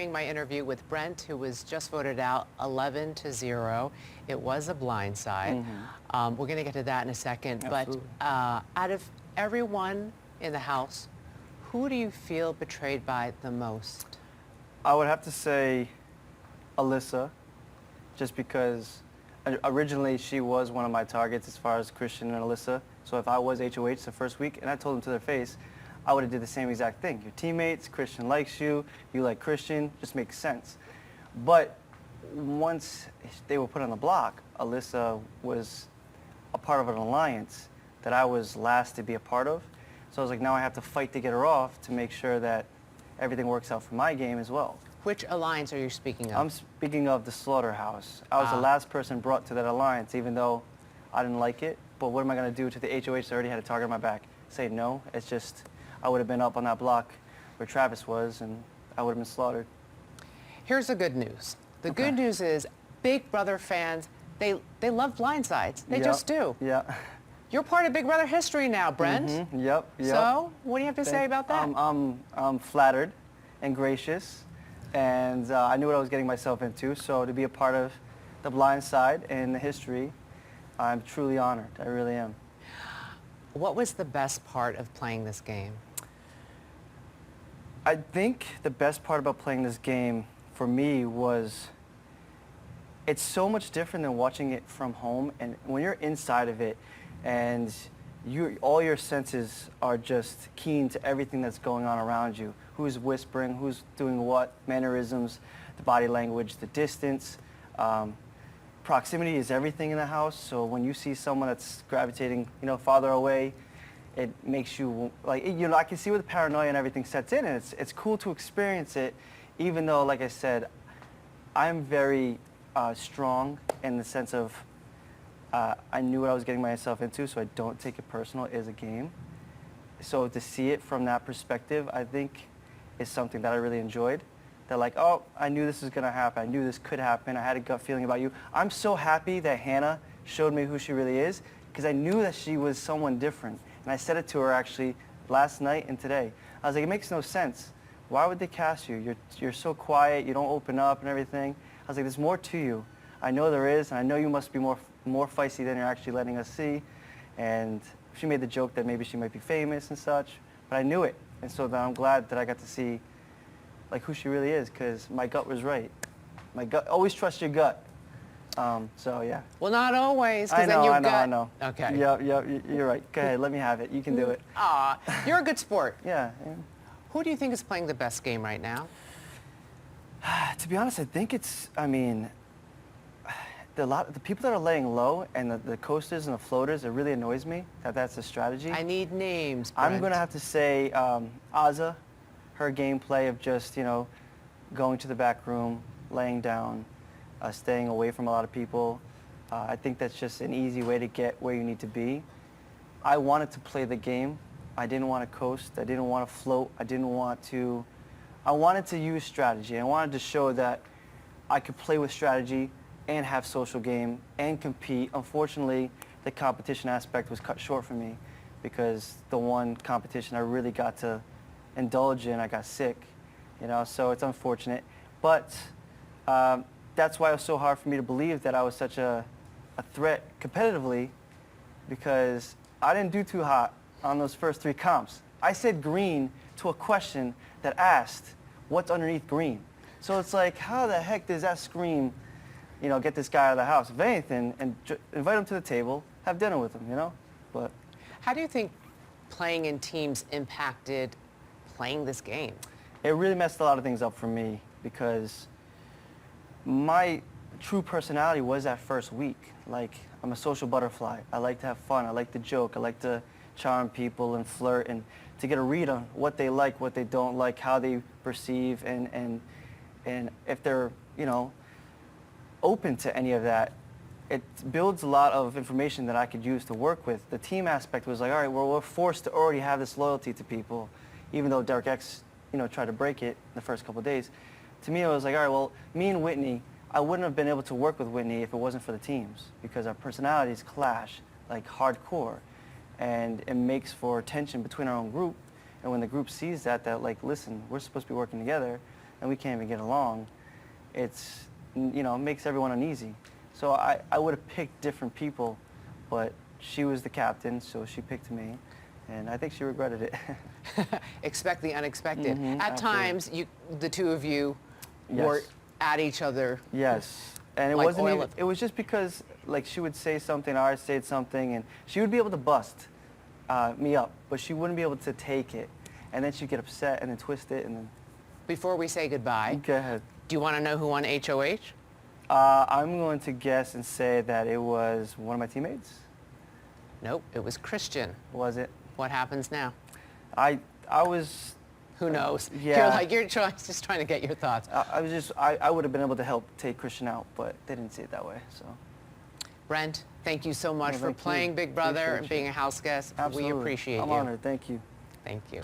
My interview with Brent, who was just voted out 11-0. It was a blindside. We're going to get to that in a second. Absolutely. But out of everyone in the house, who do you feel betrayed by the most? I would have to say Alyssa, just because originally she was one of my targets as far as Christian and Alyssa. So if I was HOH the first week and I told them to their face, I would have did the same exact thing. Your teammates, Christian likes you, you like Christian, just makes sense. But once they were put on the block, Alyssa was a part of an alliance that I was last to be a part of. So I was like, now I have to fight to get her off to make sure that everything works out for my game as well. Which alliance are you speaking of? I'm speaking of the Slaughterhouse. I was the last person brought to that alliance, even though I didn't like it. But what am I going to do to the HOH that already had a target on my back? Say no? It's just, I would have been up on that block where Travis was, and I would have been slaughtered. Here's the good news. The good news is Big Brother fans, they love blindsides. They just do. Yeah. You're part of Big Brother history now, Brent. Yep. So, what do you have to say about that? I'm flattered and gracious, and I knew what I was getting myself into. So to be a part of the blind side and the history, I'm truly honored. I really am. What was the best part of playing this game? I think the best part about playing this game for me was it's so much different than watching it from home. And when you're inside of it and all your senses are just keen to everything that's going on around you, who's whispering, who's doing what, mannerisms, the body language, the distance. Proximity is everything in the house, so when you see someone that's gravitating, farther away, it makes you, I can see where the paranoia and everything sets in, and it's cool to experience it, even though, like I said, I'm very strong in the sense of I knew what I was getting myself into, so I don't take it personal. It is a game. So to see it from that perspective, I think, is something that I really enjoyed. They're like, oh, I knew this was going to happen. I knew this could happen. I had a gut feeling about you. I'm so happy that Hannah showed me who she really is because I knew that she was someone different. And I said it to her actually last night and today. I was like, it makes no sense. Why would they cast you? You're so quiet. You don't open up and everything. I was like, there's more to you. I know there is, and I know you must be more feisty than you're actually letting us see. And she made the joke that maybe she might be famous and such, but I knew it. And so I'm glad that I got to see who she really is, because my gut was right. My gut, always trust your gut. So yeah. Well, not always, because then your gut. I know. Okay. Yep, you're right. Go ahead, let me have it. You can do it. You're a good sport. Yeah. Who do you think is playing the best game right now? To be honest, I think it's, the people that are laying low and the coasters and the floaters, it really annoys me that that's a strategy. I need names, Brent. I'm going to have to say Azah, her gameplay of just, going to the back room, laying down, staying away from a lot of people. I think that's just an easy way to get where you need to be. I wanted to play the game. I didn't want to coast. I didn't want to float. I wanted to use strategy. I wanted to show that I could play with strategy and have social game and compete. Unfortunately, the competition aspect was cut short for me because the one competition I really got to indulge in, I got sick, so it's unfortunate. But that's why it was so hard for me to believe that I was such a threat competitively, because I didn't do too hot on those first 3 comps. I said green to a question that asked, what's underneath green? So it's like, how the heck does that scream, get this guy out of the house? If anything, and invite him to the table, have dinner with him, But how do you think playing in teams impacted playing this game? It really messed a lot of things up for me because my true personality was that first week. I'm a social butterfly. I like to have fun. I like to joke. I like to charm people and flirt and to get a read on what they like, what they don't like, how they perceive, and if they're, open to any of that. It builds a lot of information that I could use to work with. The team aspect was like, all right, we're forced to already have this loyalty to people, even though Derek X, tried to break it the first couple of days. To me, it was like, all right, well, me and Whitney, I wouldn't have been able to work with Whitney if it wasn't for the teams, because our personalities clash hardcore, and it makes for tension between our own group. And when the group sees that listen, we're supposed to be working together, and we can't even get along, it's, you know, it makes everyone uneasy. So I would have picked different people, but she was the captain, so she picked me, and I think she regretted it. Expect the unexpected. At Absolutely. times, the two of you were at each other. Yes. And it Like wasn't oil even, it was just because, like, she would say something, or I'd say something, and she would be able to bust me up, but she wouldn't be able to take it. And then she'd get upset and then twist it, and then... Before we say goodbye, Go ahead. do you want to know who won HOH? I'm going to guess and say that it was one of my teammates. Nope, it was Christian. Was it? What happens now? I was... Who knows? Yeah. You're just trying to get your thoughts. I would have been able to help take Christian out, but they didn't see it that way, so... Brent, thank you so much No, for thank you. playing Big Brother Appreciate and being a house guest. Absolutely. We appreciate I'm you. honored. Thank you. Thank you.